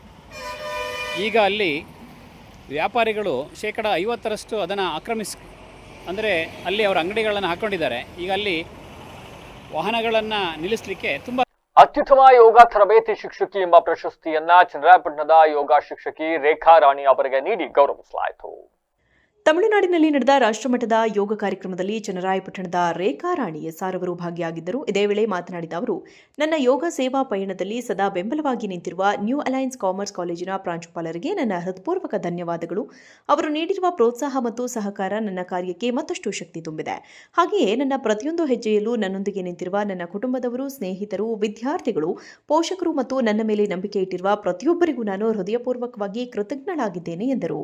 S6: ಈಗ ಅಲ್ಲಿ ವ್ಯಾಪಾರಿಗಳು 50% ಅದನ್ನು ಅಂದರೆ ಅಲ್ಲಿ ಅವರ ಅಂಗಡಿಗಳನ್ನು ಹಾಕ್ಕೊಂಡಿದ್ದಾರೆ. ಈಗ ಅಲ್ಲಿ ವಾಹನಗಳನ್ನು ನಿಲ್ಲಿಸಲಿಕ್ಕೆ ತುಂಬ
S1: ಅತ್ಯುತ್ತಮ ಯೋಗ ತರಬೇತಿ ಶಿಕ್ಷಕಿ ಎಂಬ ಪ್ರಶಸ್ತಿಯನ್ನ ಚನ್ನರಾಯಪಟ್ಟಣದ ಯೋಗ ಶಿಕ್ಷಕಿ ರೇಖಾ ರಾಣಿ ಅವರಿಗೆ ನೀಡಿ ಗೌರವಿಸಲಾಯಿತು.
S2: ತಮಿಳುನಾಡಿನಲ್ಲಿ ನಡೆದ ರಾಷ್ಟ್ರಮಟ್ಟದ ಯೋಗ ಕಾರ್ಯಕ್ರಮದಲ್ಲಿ ಚನ್ನರಾಯಪಟ್ಟಣದ ರೇಖಾ ರಾಣಿ ಎಸ್ಆರ್ ಅವರು ಭಾಗಿಯಾಗಿದ್ದರು. ಇದೇ ವೇಳೆ ಮಾತನಾಡಿದ ಅವರು, ನನ್ನ ಯೋಗ ಸೇವಾ ಪಯಣದಲ್ಲಿ ಸದಾ ಬೆಂಬಲವಾಗಿ ನಿಂತಿರುವ ನ್ಯೂ ಅಲೈನ್ಸ್ ಕಾಮರ್ಸ್ ಕಾಲೇಜಿನ ಪ್ರಾಂಶುಪಾಲರಿಗೆ ನನ್ನ ಹೃತ್ಪೂರ್ವಕ ಧನ್ಯವಾದಗಳು. ಅವರು ನೀಡಿರುವ ಪ್ರೋತ್ಸಾಹ ಮತ್ತು ಸಹಕಾರ ನನ್ನ ಕಾರ್ಯಕ್ಕೆ ಮತ್ತಷ್ಟು ಶಕ್ತಿ ತುಂಬಿದೆ. ಹಾಗೆಯೇ ನನ್ನ ಪ್ರತಿಯೊಂದು ಹೆಜ್ಜೆಯಲ್ಲೂ ನನ್ನೊಂದಿಗೆ ನಿಂತಿರುವ ನನ್ನ ಕುಟುಂಬದವರು, ಸ್ನೇಹಿತರು, ವಿದ್ಯಾರ್ಥಿಗಳು, ಪೋಷಕರು ಮತ್ತು ನನ್ನ ಮೇಲೆ ನಂಬಿಕೆ ಇಟ್ಟಿರುವ ಪ್ರತಿಯೊಬ್ಬರಿಗೂ ನಾನು ಹೃದಯಪೂರ್ವಕವಾಗಿ ಕೃತಜ್ಞಳಾಗಿದ್ದೇನೆ ಎಂದರು.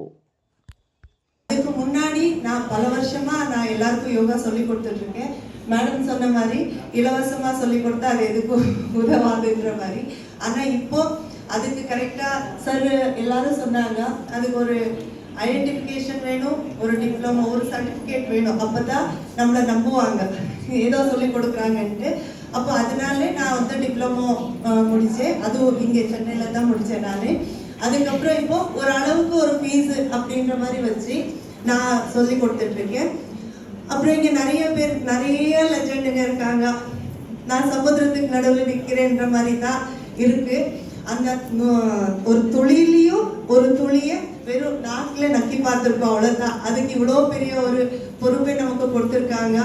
S7: அதுக்கு முன்னாடி நான் பல வருஷமா நான் எல்லாருக்கும் யோகா சொல்லி கொடுத்துட்டு இருக்கேன். மேடம் சொன்ன மாதிரி இலவசமா சொல்லி கொடுத்தா அது எதுக்கும் உதவாதுன்ற மாதிரி. ஆனா இப்போ அதுக்கு கரெக்டா சார் எல்லாரும் சொன்னாங்க, அதுக்கு ஒரு ஐடென்டிஃபிகேஷன் வேணும், ஒரு டிப்ளமோ, ஒரு சர்டிஃபிகேட் வேணும். அப்பதான் நம்மளை நம்புவாங்க ஏதோ சொல்லி கொடுக்குறாங்கன்ட்டு. அப்போ அதனால நான் வந்து டிப்ளமோ முடிச்சேன். அதுவும் இங்கே சென்னையில தான் முடிச்சேன் நான். அதுக்கப்புறம் இப்போ ஒரு அளவுக்கு ஒரு ஃபீஸ் அப்படின்ற மாதிரி வச்சு நான் சொல்லி கொடுத்துட்டு இருக்கேன். அப்புறம் இங்கே நிறைய பேர், நிறைய லெஜெண்டுங்க இருக்காங்க. நான் சமுத்திரத்துக்கு நடுவில் நிற்கிறேன்ற மாதிரி தான் இருக்கு. அந்த ஒரு துளியிலையும் ஒரு துளியை வெறும் நாக்கில் நக்கி பார்த்துருக்கோம், அவ்வளோதான். அதுக்கு இவ்வளோ பெரிய ஒரு பொறுப்பை நமக்கு கொடுத்துருக்காங்க.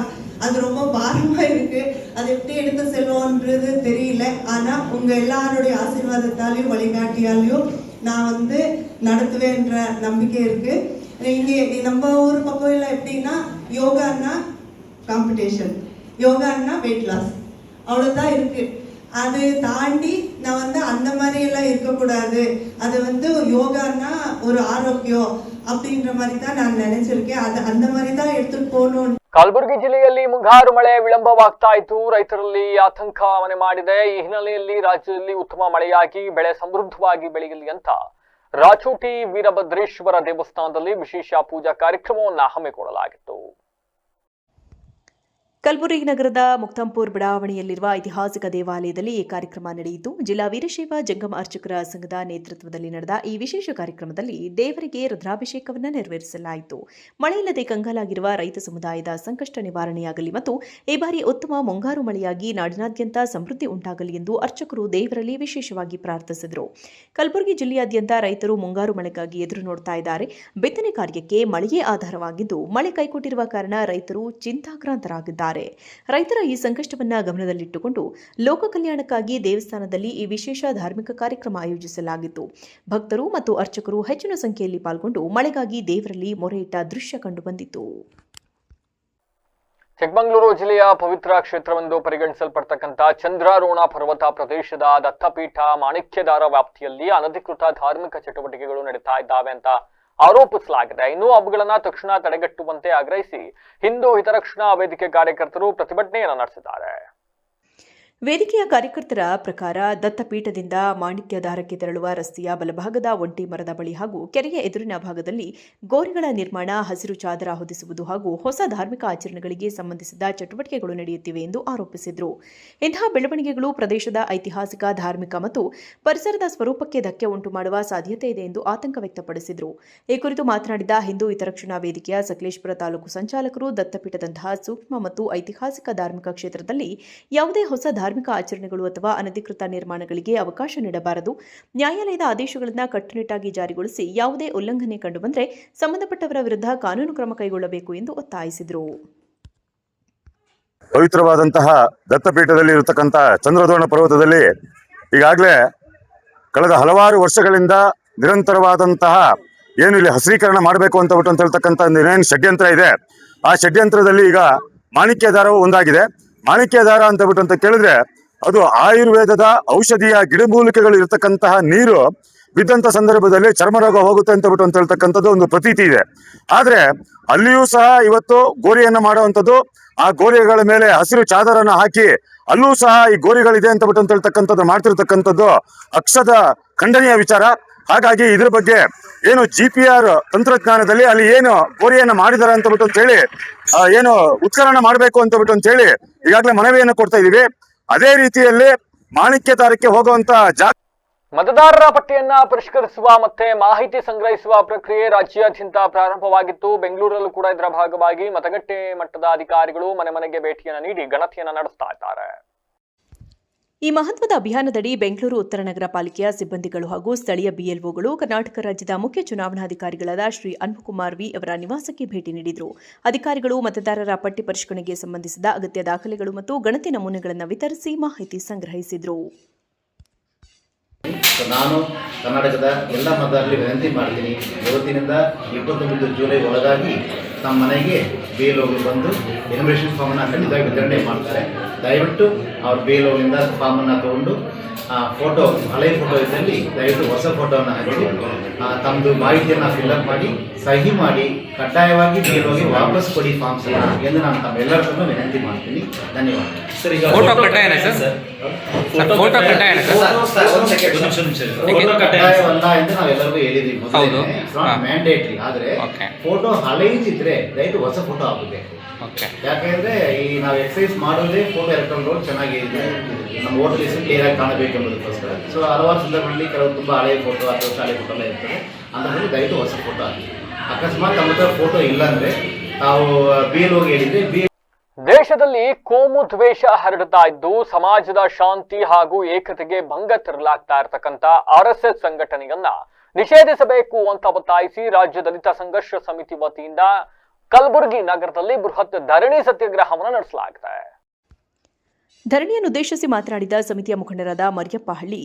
S7: அது ரொம்ப பாரமா இருக்கு. அதை எப்படி எடுத்து செல்வோன்றது தெரியல. ஆனா உங்க எல்லாருடைய ஆசீர்வாதத்தாலையும் வழிகாட்டியாலையும் நான் வந்து நடத்துவேன்ற நம்பிக்கை இருக்கு. இங்கே நம்ம ஊர் பக்கம் எல்லாம் எப்படின்னா யோகான்னா காம்படிஷன், யோகான்னா வெயிட் லாஸ், அவ்வளோதான் இருக்கு. அது தாண்டி நான் வந்து அந்த மாதிரி எல்லாம் இருக்கக்கூடாது. அது வந்து யோகான்னா ஒரு ஆரோக்கியம் அப்படின்ற மாதிரி தான் நான் நினைச்சிருக்கேன். அது அந்த மாதிரி தான் எடுத்துட்டு போகணும்.
S1: ಕಲಬುರಗಿ ಜಿಲ್ಲೆಯಲ್ಲಿ ಮುಂಗಾರು ಮಳೆ ವಿಳಂಬವಾಗ್ತಾ ಇದ್ದು ರೈತರಲ್ಲಿ ಆತಂಕ ಮನೆ ಮಾಡಿದೆ. ಈ ಹಿನ್ನೆಲೆಯಲ್ಲಿ ರಾಜ್ಯದಲ್ಲಿ ಉತ್ತಮ ಮಳೆಯಾಗಿ ಬೆಳೆ ಸಮೃದ್ಧವಾಗಿ ಬೆಳೆಯಲಿ ಅಂತ ರಾಚೋಟಿ ವೀರಭದ್ರೇಶ್ವರ ದೇವಸ್ಥಾನದಲ್ಲಿ ವಿಶೇಷ ಪೂಜಾ ಕಾರ್ಯಕ್ರಮವನ್ನು ಹಮ್ಮಿಕೊಳ್ಳಲಾಗಿತ್ತು.
S2: ಕಲಬುರಗಿ ನಗರದ ಮುಕ್ತಾಂಪುರ್ ಬಡಾವಣೆಯಲ್ಲಿರುವ ಐತಿಹಾಸಿಕ ದೇವಾಲಯದಲ್ಲಿ ಈ ಕಾರ್ಯಕ್ರಮ ನಡೆಯಿತು. ಜಿಲ್ಲಾ ವೀರಶೈವ ಜಂಗಮ ಅರ್ಚಕರ ಸಂಘದ ನೇತೃತ್ವದಲ್ಲಿ ನಡೆದ ಈ ವಿಶೇಷ ಕಾರ್ಯಕ್ರಮದಲ್ಲಿ ದೇವರಿಗೆ ರುದ್ರಾಭಿಷೇಕವನ್ನು ನೆರವೇರಿಸಲಾಯಿತು. ಮಳೆಯಿಲ್ಲದೆ ಕಂಗಾಲಾಗಿರುವ ರೈತ ಸಮುದಾಯದ ಸಂಕಷ್ಟ ನಿವಾರಣೆಯಾಗಲಿ ಮತ್ತು ಈ ಬಾರಿ ಉತ್ತಮ ಮುಂಗಾರು ಮಳೆಯಾಗಿ ನಾಡಿನಾದ್ಯಂತ ಸಮೃದ್ಧಿ ಉಂಟಾಗಲಿ ಎಂದು ಅರ್ಚಕರು ದೇವರಲ್ಲಿ ವಿಶೇಷವಾಗಿ ಪ್ರಾರ್ಥಿಸಿದರು. ಕಲಬುರಗಿ ಜಿಲ್ಲೆಯಾದ್ಯಂತ ರೈತರು ಮುಂಗಾರು ಮಳೆಗಾಗಿ ಎದುರು ನೋಡ್ತಾ ಇದ್ದಾರೆ. ಬಿತ್ತನೆ ಕಾರ್ಯಕ್ಕೆ ಮಳೆಯೇ ಆಧಾರವಾಗಿದ್ದು ಮಳೆ ಕೈಕೊಟ್ಟಿರುವ ಕಾರಣ ರೈತರು ಚಿಂತಾಕ್ರಾಂತರಾಗಿದ್ದಾರೆ. ಹೇಳಿದ್ದಾರೆ. ರೈತರ ಈ ಸಂಕಷ್ಟವನ್ನು ಗಮನದಲ್ಲಿಟ್ಟುಕೊಂಡು ಲೋಕ ಕಲ್ಯಾಣಕ್ಕಾಗಿ ದೇವಸ್ಥಾನದಲ್ಲಿ ಈ ವಿಶೇಷ ಧಾರ್ಮಿಕ ಕಾರ್ಯಕ್ರಮ ಆಯೋಜಿಸಲಾಗಿತ್ತು. ಭಕ್ತರು ಮತ್ತು ಅರ್ಚಕರು ಹೆಚ್ಚಿನ ಸಂಖ್ಯೆಯಲ್ಲಿ ಪಾಲ್ಗೊಂಡು ಮಳೆಗಾಗಿ ದೇವರಲ್ಲಿ ಮೊರೆಯಿಟ್ಟ ದೃಶ್ಯ ಕಂಡುಬಂದಿತು.
S1: ಚಿಕ್ಕಮಗಳೂರು ಜಿಲ್ಲೆಯ ಪವಿತ್ರ ಕ್ಷೇತ್ರವೆಂದು ಪರಿಗಣಿಸಲ್ಪಡ್ತಕ್ಕಂಥ ಚಂದ್ರಾರೋಣ ಪರ್ವತ ಪ್ರದೇಶದ ದತ್ತಪೀಠ ಮಾಣಿಕ್ಯದಾರ ವ್ಯಾಪ್ತಿಯಲ್ಲಿ ಅನಧಿಕೃತ ಧಾರ್ಮಿಕ ಚಟುವಟಿಕೆಗಳು ನಡೀತಾ ಇದ್ದಾವೆ ಅಂತ ಆರೋಪಿಸಲಾಗಿದೆ. ಇನ್ನು ಅವುಗಳನ್ನ ತಕ್ಷಣ ತಡೆಗಟ್ಟುವಂತೆ ಆಗ್ರಹಿಸಿ ಹಿಂದೂ ಹಿತರಕ್ಷಣಾ ವೇದಿಕೆ ಕಾರ್ಯಕರ್ತರು ಪ್ರತಿಭಟನೆಯನ್ನು ನಡೆಸಿದ್ದಾರೆ.
S2: ವೇದಿಕೆಯ ಕಾರ್ಯಕರ್ತರ ಪ್ರಕಾರ ದತ್ತಪೀಠದಿಂದ ಮಾಣಿಕ್ಯದಾರಕ್ಕೆ ತೆರಳುವ ರಸ್ತೆಯ ಬಲಭಾಗದ ಒಂಟಿ ಮರದ ಬಳಿ ಹಾಗೂ ಕೆರೆಯ ಎದುರಿನ ಭಾಗದಲ್ಲಿ ಗೋರಿಗಳ ನಿರ್ಮಾಣ, ಹಸಿರು ಚಾದರ ಹೊದಿಸುವುದು ಹಾಗೂ ಹೊಸ ಧಾರ್ಮಿಕ ಆಚರಣೆಗಳಿಗೆ ಸಂಬಂಧಿಸಿದ ಚಟುವಟಿಕೆಗಳು ನಡೆಯುತ್ತಿವೆ ಎಂದು ಆರೋಪಿಸಿದರು. ಇಂತಹ ಬೆಳವಣಿಗೆಗಳು ಪ್ರದೇಶದ ಐತಿಹಾಸಿಕ, ಧಾರ್ಮಿಕ ಮತ್ತು ಪರಿಸರದ ಸ್ವರೂಪಕ್ಕೆ ಧಕ್ಕೆ ಉಂಟು ಮಾಡುವ ಸಾಧ್ಯತೆ ಇದೆ ಎಂದು ಆತಂಕ ವ್ಯಕ್ತಪಡಿಸಿದರು. ಈ ಕುರಿತು ಮಾತನಾಡಿದ ಹಿಂದೂ ಹಿತರಕ್ಷಣಾ ವೇದಿಕೆಯ ಸಕಲೇಶಪುರ ತಾಲೂಕು ಸಂಚಾಲಕರು, ದತ್ತಪೀಠದಂತಹ ಸೂಕ್ಷ್ಮ ಮತ್ತು ಐತಿಹಾಸಿಕ ಧಾರ್ಮಿಕ ಕ್ಷೇತ್ರದಲ್ಲಿ ಯಾವುದೇ ಹೊಸ ಧಾರ್ಮಿಕ ಆಚರಣೆಗಳು ಅಥವಾ ಅನಧಿಕೃತ ನಿರ್ಮಾಣಗಳಿಗೆ ಅವಕಾಶ ನೀಡಬಾರದು. ನ್ಯಾಯಾಲಯದ ಆದೇಶಗಳನ್ನು ಕಟ್ಟುನಿಟ್ಟಾಗಿ ಜಾರಿಗೊಳಿಸಿ ಯಾವುದೇ ಉಲ್ಲಂಘನೆ ಕಂಡುಬಂದರೆ ಸಂಬಂಧಪಟ್ಟವರ ವಿರುದ್ಧ ಕಾನೂನು ಕ್ರಮ ಕೈಗೊಳ್ಳಬೇಕು ಎಂದು ಒತ್ತಾಯಿಸಿದರು.
S8: ಪವಿತ್ರವಾದಂತಹ ದತ್ತಪೀಠದಲ್ಲಿ ಇರತಕ್ಕಂಥ ಚಂದ್ರದ್ರೋಣ ಪರ್ವತದಲ್ಲಿ ಈಗಾಗಲೇ ಕಳೆದ ಹಲವಾರು ವರ್ಷಗಳಿಂದ ನಿರಂತರವಾದಂತಹ ಏನು ಇಲ್ಲಿ ಹಸಿರೀಕರಣ ಮಾಡಬೇಕು ಅಂತ ಹೇಳ್ತಕ್ಕಂಥ ಏನೇನು ಷಡ್ಯಂತ್ರ ಇದೆ, ಆ ಷಡ್ಯಂತ್ರದಲ್ಲಿ ಈಗ ಮಾಣಿಕ್ಯದಾರವು ಒಂದಾಗಿದೆ. ಮಾಣಿಕ್ಯದಾರ ಅಂತ ಕೇಳಿದ್ರೆ ಅದು ಆಯುರ್ವೇದದ ಔಷಧಿಯ ಗಿಡಮೂಲಿಕೆಗಳು ಇರತಕ್ಕಂತಹ ನೀರು ಬಿದ್ದಂಥ ಸಂದರ್ಭದಲ್ಲಿ ಚರ್ಮರೋಗ ಹೋಗುತ್ತೆ ಅಂತ ಹೇಳ್ತಕ್ಕಂಥದ್ದು ಒಂದು ಪ್ರತೀತಿ ಇದೆ. ಆದರೆ ಅಲ್ಲಿಯೂ ಸಹ ಇವತ್ತು ಗೋರಿಯನ್ನು ಮಾಡುವಂಥದ್ದು, ಆ ಗೋರಿಗಳ ಮೇಲೆ ಹಸಿರು ಚಾದರನ್ನು ಹಾಕಿ ಅಲ್ಲೂ ಸಹ ಈ ಗೋರಿಗಳಿದೆ ಅಂತ ಹೇಳ್ತಕ್ಕಂಥದ್ದು ಮಾಡ್ತಿರ್ತಕ್ಕಂಥದ್ದು ಅಕ್ಷದ ಖಂಡನೀಯ ವಿಚಾರ. ಹಾಗಾಗಿ ಇದ್ರ ಬಗ್ಗೆ ಏನು GPR ತಂತ್ರಜ್ಞಾನದಲ್ಲಿ ಅಲ್ಲಿ ಏನು ಗೋರಿಯನ್ನು ಮಾಡಿದಾರೆ ಅಂತ ಹೇಳಿ ಏನು ಉತ್ಖನನ ಮಾಡಬೇಕು ಅಂತ ಹೇಳಿ ಈಗಾಗಲೇ ಮನವಿಯನ್ನು ಕೊಡ್ತಾ ಇದೀವಿ. ಅದೇ ರೀತಿಯಲ್ಲಿ ಮಾಣಿಕ್ಯದಾರಕ್ಕೆ ಹೋಗುವಂತ
S1: ಮತದಾರರ ಪಟ್ಟಿಯನ್ನ ಪರಿಷ್ಕರಿಸುವ ಮತ್ತೆ ಮಾಹಿತಿ ಸಂಗ್ರಹಿಸುವ ಪ್ರಕ್ರಿಯೆ ರಾಜ್ಯಾದ್ಯಂತ ಪ್ರಾರಂಭವಾಗಿತ್ತು. ಬೆಂಗಳೂರಲ್ಲೂ ಕೂಡ ಇದರ ಭಾಗವಾಗಿ ಮತಗಟ್ಟೆ ಮಟ್ಟದ ಅಧಿಕಾರಿಗಳು ಮನೆ ಮನೆಗೆ ಭೇಟಿಯನ್ನು ನೀಡಿ ಗಣತಿಯನ್ನು ನಡೆಸ್ತಾ ಇದ್ದಾರೆ.
S2: ಈ ಮಹತ್ವದ ಅಭಿಯಾನದಡಿ ಬೆಂಗಳೂರು ಉತ್ತರ ನಗರ ಪಾಲಿಕೆಯ ಸಿಬ್ಬಂದಿಗಳು ಹಾಗೂ ಸ್ಥಳೀಯ BLOಗಳು ಕರ್ನಾಟಕ ರಾಜ್ಯದ ಮುಖ್ಯ ಚುನಾವಣಾಧಿಕಾರಿಗಳಾದ ಶ್ರೀ ಅನ್ಬುಕುಮಾರ್ ವಿ ಅವರ ನಿವಾಸಕ್ಕೆ ಭೇಟಿ ನೀಡಿದರು. ಅಧಿಕಾರಿಗಳು ಮತದಾರರ ಪಟ್ಟಿ ಪರಿಷ್ಕರಣೆಗೆ ಸಂಬಂಧಿಸಿದ ಅಗತ್ಯ ದಾಖಲೆಗಳು ಮತ್ತು ಗಣತಿ ನಮೂನೆಗಳನ್ನು ವಿತರಿಸಿ ಮಾಹಿತಿ ಸಂಗ್ರಹಿಸಿದರು.
S9: ನಾನು ಕರ್ನಾಟಕದ ಎಲ್ಲ ಮತದಾರರಿಗೆ ವಿನಂತಿ ಮಾಡ್ತೀನಿ, ಇವತ್ತಿನಿಂದ 29 ಜುಲೈ ಒಳಗಾಗಿ ನಮ್ಮ ಮನೆಗೆ BLOಗಳು ಬಂದು ಎನ್ಯುಮರೇಷನ್ ಫಾರ್ಮನ್ನು ಖಂಡಿತವಾಗಿ ವಿತರಣೆ ಮಾಡ್ತಾರೆ. ದಯವಿಟ್ಟು ಅವ್ರು BLOಗಳಿಂದ ಫಾರ್ಮನ್ನು ತೊಗೊಂಡು ಫೋಟೋ, ಹಳೆಯ ಫೋಟೋ ಇದ್ದಲ್ಲಿ ದಯವಿಟ್ಟು ಹೊಸ ಫೋಟೋವನ್ನು ಹಾಕಿ ತಮ್ಮದು ಮಾಹಿತಿಯನ್ನು ಫಿಲ್ಅಪ್ ಮಾಡಿ ಸಹಿ ಮಾಡಿ ಕಡ್ಡಾಯವಾಗಿ BLOಗೆ ವಾಪಸ್ ಕೊಡಿ ಫಾರ್ಮ್ಸ್ ಎಂದು ನಾನು ತಮ್ಮೆಲ್ಲರಿಗೂ ವಿನಂತಿ ಮಾಡ್ತೀನಿ. ಧನ್ಯವಾದ ಸರ್. ಈಗ
S10: ಫೋಟೋ ಕಡ್ಡಾಯನಾ ಸರ್? ಫೋಟೋ ಕಡ್ಡಾಯನಾ
S9: ಕಡ್ಡಾಯವಲ್ಲ ಎಂದು ನಾವೆಲ್ಲರಿಗೂ ಹೇಳಿದ್ದೀವಿ. Not mandatory. ಆದರೆ ಫೋಟೋ ಹಳೆಯದಿದ್ರೆ ದಯವಿಟ್ಟು ಹೊಸ ಫೋಟೋ ಹಾಕಬೇಕು. ಯಾಕೆಂದ್ರೆ ಈ ನಾವು ಎಕ್ಸಸೈಸ್ ಮಾಡೋದೇ ಫೋಟೋ ಎಲೆಕ್ಟ್ರಾನ್ ರೋಲ್ ಚೆನ್ನಾಗಿದೆ, ನಮ್ಮ ವೋಟರ್ ಲಿಸ್ಟ್ ಕ್ಲಿಯರ್ ಆಗಿ ಕಾಣಬೇಕು ಎಂಬುದಕ್ಕೋಸ್ಕರ. ಸೊ ಹಲವಾರು ಸಂದರ್ಭಗಳಲ್ಲಿ ಕೆಲವು ತುಂಬ ಹಳೆಯ ಫೋಟೋ ಅಥವಾ ಶಾಲೆ ಫೋಟೋ ಎಲ್ಲ ಇರ್ತದೆ. ಅಂತಂದ್ರೆ ದಯವಿಟ್ಟು ಹೊಸ ಫೋಟೋ ಹಾಕಿ. ಅಕಸ್ಮಾತ್ ನಮ್ಮ ಹತ್ರ ಫೋಟೋ ಇಲ್ಲ ಅಂದ್ರೆ ತಾವು BLOಗೆ ಹೇಳಿದ್ರೆ
S1: ದೇಶದಲ್ಲಿ ಕೋಮು ದ್ವೇಷ ಹರಡ್ತಾ ಇದ್ದು ಸಮಾಜದ ಶಾಂತಿ ಹಾಗೂ ಏಕತೆಗೆ ಭಂಗ ತರಲಾಗ್ತಾ ಇರತಕ್ಕಂತ RSS ಸಂಘಟನೆಯನ್ನ ನಿಷೇಧಿಸಬೇಕು ಅಂತ ಒತ್ತಾಯಿಸಿ ರಾಜ್ಯ ದಲಿತ ಸಂಘರ್ಷ ಸಮಿತಿ ವತಿಯಿಂದ ಕಲಬುರಗಿ ನಗರದಲ್ಲಿ ಬೃಹತ್ ಧರಣಿ ಸತ್ಯಾಗ್ರಹವನ್ನು ನಡೆಸಲಾಗಿದೆ.
S2: ಧರಣಿಯನ್ನುದ್ದೇಶಿಸಿ ಮಾತನಾಡಿದ ಸಮಿತಿಯ ಮುಖಂಡರಾದ ಮರಿಯಪ್ಪ ಹಳ್ಳಿ,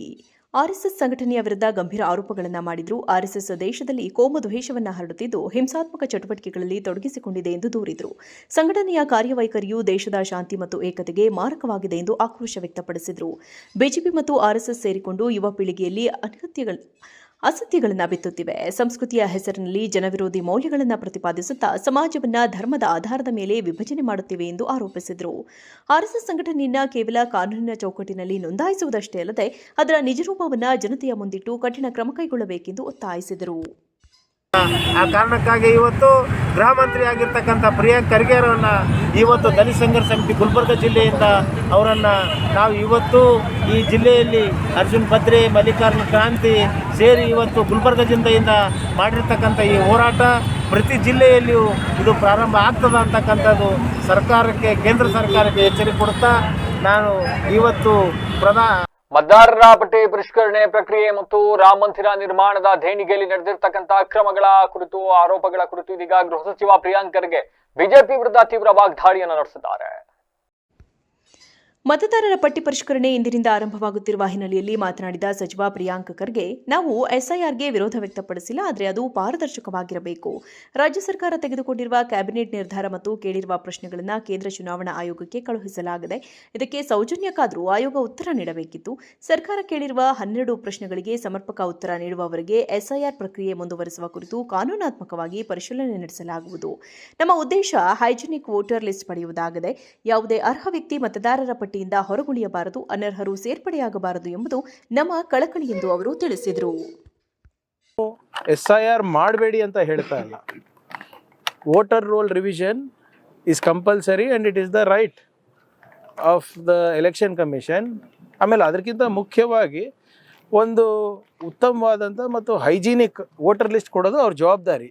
S2: RSS ಸಂಘಟನೆಯ ವಿರುದ್ಧ ಗಂಭೀರ ಆರೋಪಗಳನ್ನು ಮಾಡಿದ್ರು. RSS ದೇಶದಲ್ಲಿ ಕೋಮು ದ್ವೇಷವನ್ನು ಹರಡುತ್ತಿದ್ದು ಹಿಂಸಾತ್ಮಕ ಚಟುವಟಿಕೆಗಳಲ್ಲಿ ತೊಡಗಿಸಿಕೊಂಡಿದೆ ಎಂದು ದೂರಿದರು. ಸಂಘಟನೆಯ ಕಾರ್ಯವೈಖರಿಯು ದೇಶದ ಶಾಂತಿ ಮತ್ತು ಏಕತೆಗೆ ಮಾರಕವಾಗಿದೆ ಎಂದು ಆಕ್ರೋಶ ವ್ಯಕ್ತಪಡಿಸಿದರು. ಬಿಜೆಪಿ ಮತ್ತು RSS ಸೇರಿಕೊಂಡು ಯುವ ಪೀಳಿಗೆಯಲ್ಲಿ ಅಸತ್ಯಗಳನ್ನು ಬಿತ್ತುತ್ತಿವೆ. ಸಂಸ್ಕೃತಿಯ ಹೆಸರಿನಲ್ಲಿ ಜನವಿರೋಧಿ ಮೌಲ್ಯಗಳನ್ನು ಪ್ರತಿಪಾದಿಸುತ್ತಾ ಸಮಾಜವನ್ನು ಧರ್ಮದ ಆಧಾರದ ಮೇಲೆ ವಿಭಜನೆ ಮಾಡುತ್ತಿವೆ ಎಂದು ಆರೋಪಿಸಿದರು. RSS ಸಂಘಟನೆಯನ್ನ ಕೇವಲ ಕಾನೂನಿನ ಚೌಕಟ್ಟಿನಲ್ಲಿ ನೋಂದಾಯಿಸುವುದಷ್ಟೇ ಅಲ್ಲದೆ ಅದರ ನಿಜರೂಪವನ್ನು ಜನತೆಯ ಮುಂದಿಟ್ಟು ಕಠಿಣ ಕ್ರಮ ಕೈಗೊಳ್ಳಬೇಕೆಂದು ಒತ್ತಾಯಿಸಿದರು.
S5: ಆ ಕಾರಣಕ್ಕಾಗಿ ಇವತ್ತು ಗೃಹ ಮಂತ್ರಿ ಆಗಿರ್ತಕ್ಕಂಥ ಪ್ರಿಯಾಂಕ್ ಖರ್ಗೆ ಅವರನ್ನು ಇವತ್ತು ದಲಿತ ಸಂಘರ್ಷ ಸಮಿತಿ ಗುಲ್ಬರ್ಗ ಜಿಲ್ಲೆಯಿಂದ ಅವರನ್ನು ನಾವು ಇವತ್ತು ಈ ಜಿಲ್ಲೆಯಲ್ಲಿ ಅರ್ಜುನ್ ಭದ್ರೆ, ಮಲ್ಲಿಕಾರ್ಜುನ ಕ್ರಾಂತಿ ಸೇರಿ ಇವತ್ತು ಗುಲ್ಬರ್ಗ ಜಿಲ್ಲೆಯಿಂದ ಮಾಡಿರ್ತಕ್ಕಂಥ ಈ ಹೋರಾಟ ಪ್ರತಿ ಜಿಲ್ಲೆಯಲ್ಲಿಯೂ ಇದು ಪ್ರಾರಂಭ ಆಗ್ತದೆ ಅಂತಕ್ಕಂಥದ್ದು ಸರ್ಕಾರಕ್ಕೆ, ಕೇಂದ್ರ ಸರ್ಕಾರಕ್ಕೆ ಎಚ್ಚರಿಕೆ ಕೊಡುತ್ತಾ ನಾನು ಇವತ್ತು
S1: ಮತದಾರರ ಪಟ್ಟಿ ಪರಿಷ್ಕರಣೆ ಪ್ರಕ್ರಿಯೆ ಮತ್ತು ರಾಮ ಮಂದಿರ ನಿರ್ಮಾಣದ ದೇಣಿಗೆಯಲ್ಲಿ ನಡೆದಿರ್ತಕ್ಕಂಥ ಅಕ್ರಮಗಳ ಕುರಿತು, ಆರೋಪಗಳ ಕುರಿತು ಇದೀಗ ಗೃಹ ಸಚಿವ ಪ್ರಿಯಾಂಕ್ ಖರ್ಗೆ ಬಿಜೆಪಿ ವಿರುದ್ಧ ತೀವ್ರ ವಾಗ್ದಾಳಿಯನ್ನು ನಡೆಸಿದ್ದಾರೆ.
S2: ಮತದಾರರ ಪಟ್ಟಿ ಪರಿಷ್ಕರಣೆ ಇಂದಿನಿಂದ ಆರಂಭವಾಗುತ್ತಿರುವ ಹಿನ್ನೆಲೆಯಲ್ಲಿ ಮಾತನಾಡಿದ ಸಚಿವ ಪ್ರಿಯಾಂಕ್ ಖರ್ಗೆ, ನಾವು ಎಸ್ಐಆರ್ಗೆ ವಿರೋಧ ವ್ಯಕ್ತಪಡಿಸಿಲ್ಲ, ಆದರೆ ಅದು ಪಾರದರ್ಶಕವಾಗಿರಬೇಕು. ರಾಜ್ಯ ಸರ್ಕಾರ ತೆಗೆದುಕೊಂಡಿರುವ ಕ್ಯಾಬಿನೆಟ್ ನಿರ್ಧಾರ ಮತ್ತು ಕೇಳಿರುವ ಪ್ರಶ್ನೆಗಳನ್ನು ಕೇಂದ್ರ ಚುನಾವಣಾ ಆಯೋಗಕ್ಕೆ ಕಳುಹಿಸಲಾಗಿದೆ. ಇದಕ್ಕೆ ಸೌಜನ್ಯಕ್ಕಾದರೂ ಆಯೋಗ ಉತ್ತರ ನೀಡಬೇಕಿತ್ತು. ಸರ್ಕಾರ ಕೇಳಿರುವ 12 ಪ್ರಶ್ನೆಗಳಿಗೆ ಸಮರ್ಪಕ ಉತ್ತರ ನೀಡುವವರೆಗೆ ಎಸ್ಐಆರ್ ಪ್ರಕ್ರಿಯೆ ಮುಂದುವರಿಸುವ ಕುರಿತು ಕಾನೂನಾತ್ಮಕವಾಗಿ ಪರಿಶೀಲನೆ ನಡೆಸಲಾಗುವುದು. ನಮ್ಮ ಉದ್ದೇಶ ಹೈಜಿನಿಕ್ ವೋಟರ್ ಲಿಸ್ಟ್ ಪಡೆಯುವುದಾಗಿದೆ. ಯಾವುದೇ ಅರ್ಹ ವ್ಯಕ್ತಿ ಮತದಾರರ ಪಟ್ಟಿಯಿಂದ ಹೊರಗುಳಿಯಬಾರದು, ಅನರ್ಹರು ಸೇರ್ಪಡೆಯಾಗಬಾರದು ಎಂಬುದು ನಮ್ಮ ಕಳಕಳಿ ಎಂದು ಅವರು ತಿಳಿಸಿದರು.
S5: SIR ಮಾಡಬೇಡಿ ಅಂತ ಹೇಳ್ತಾ ಇಲ್ಲ. Voter roll revision is compulsory and it is the right of the election commission. ಆಮೇಲೆ ಅದಕ್ಕಿಂತ ಮುಖ್ಯವಾಗಿ ಒಂದು ಉತ್ತಮವಾದಂಥ ಮತ್ತು ಹೈಜಿನಿಕ್ ವೋಟರ್ ಲಿಸ್ಟ್ ಕೊಡೋದು ಅವ್ರ ಜವಾಬ್ದಾರಿ.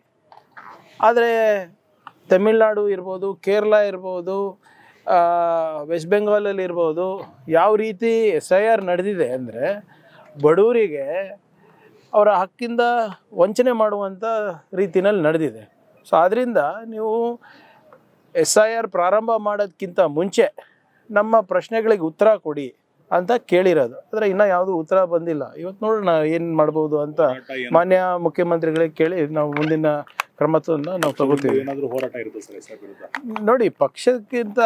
S5: ಆದರೆ ತಮಿಳ್ನಾಡು ಇರ್ಬೋದು, ಕೇರಳ ಇರ್ಬೋದು, ವೆಸ್ಟ್ ಬೆಂಗಾಲಲ್ಲಿ ಇರ್ಬೋದು, ಯಾವ ರೀತಿ SIR ನಡೆದಿದೆ ಅಂದರೆ ಬಡವರಿಗೆ ಅವರ ಹಕ್ಕಿಂದ ವಂಚನೆ ಮಾಡುವಂಥ ರೀತಿಯಲ್ಲಿ ನಡೆದಿದೆ. ಸೊ ಆದ್ದರಿಂದ ನೀವು SIR ಪ್ರಾರಂಭ ಮಾಡೋದಕ್ಕಿಂತ ಮುಂಚೆ ನಮ್ಮ ಪ್ರಶ್ನೆಗಳಿಗೆ ಉತ್ತರ ಕೊಡಿ ಅಂತ ಕೇಳಿರೋದು. ಆದರೆ ಇನ್ನೂ ಯಾವುದೂ ಉತ್ತರ ಬಂದಿಲ್ಲ. ಇವತ್ತು ನೋಡೋಣ ಏನು ಮಾಡ್ಬೋದು ಅಂತ ಮಾನ್ಯ ಮುಖ್ಯಮಂತ್ರಿಗಳಿಗೆ ಕೇಳಿ ನಾವು ಮುಂದಿನ ಕ್ರಮವನ್ನು ನಾವು ತಗೋತೀವಿ.
S11: ಏನಾದರೂ ಹೋರಾಟ ಇರುತ್ತೆ ಸರ್ ವಿರುದ್ಧ?
S5: ನೋಡಿ, ಪಕ್ಷಕ್ಕಿಂತ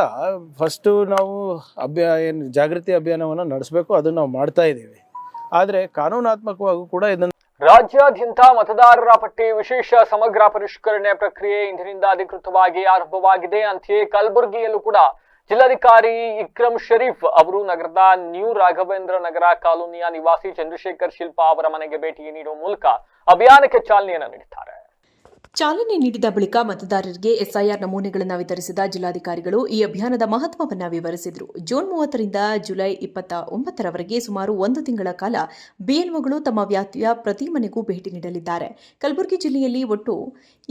S5: ಫಸ್ಟು ನಾವು ಜಾಗೃತಿ ಅಭಿಯಾನವನ್ನು ನಡೆಸಬೇಕು, ಅದನ್ನು ನಾವು ಮಾಡ್ತಾ ಇದ್ದೀವಿ. ಆದರೆ ಕಾನೂನಾತ್ಮಕವಾಗೂ ಕೂಡ ಇದನ್ನು
S1: ರಾಜ್ಯಾದ್ಯಂತ ಮತದಾರರ ಪಟ್ಟಿ ವಿಶೇಷ ಸಮಗ್ರ ಪರಿಷ್ಕರಣೆ ಪ್ರಕ್ರಿಯೆ ಇಂದಿನಿಂದ ಅಧಿಕೃತವಾಗಿ ಆರಂಭವಾಗಿದೆ. ಅಂತೆಯೇ ಕಲಬುರಗಿಯಲ್ಲೂ ಕೂಡ ಜಿಲ್ಲಾಧಿಕಾರಿ ಇಕ್ರಮ್ ಶರೀಫ್ ಅವರು ನಗರದ ನ್ಯೂ ರಾಘವೇಂದ್ರ ನಗರ ಕಾಲೋನಿಯ ನಿವಾಸಿ ಚಂದ್ರಶೇಖರ್ ಶಿಲ್ಪಾ ಅವರ ಮನೆಗೆ ಭೇಟಿ ನೀಡುವ ಮೂಲಕ ಅಭಿಯಾನಕ್ಕೆ ಚಾಲನೆಯನ್ನು ನೀಡಿದ್ದಾರೆ.
S2: ಚಾಲನೆ ನೀಡಿದ ಬಳಿಕ ಮತದಾರರಿಗೆ ಎಸ್ಐಆರ್ ನಮೂನೆಗಳನ್ನು ವಿತರಿಸಿದ ಜಿಲ್ಲಾಧಿಕಾರಿಗಳು ಈ ಅಭಿಯಾನದ ಮಹತ್ವವನ್ನು ವಿವರಿಸಿದರು. ಜೂನ್ 30ರಿಂದ ಜುಲೈ 29ರವರೆಗೆ ಸುಮಾರು 1 ತಿಂಗಳ ಕಾಲ ಬಿಎಲ್ಒಗಳು ತಮ್ಮ ವ್ಯಾಪ್ತಿಯ ಪ್ರತಿ ಮನೆಗೂ ಭೇಟಿ ನೀಡಲಿದ್ದಾರೆ. ಕಲಬುರಗಿ ಜಿಲ್ಲೆಯಲ್ಲಿ ಒಟ್ಟು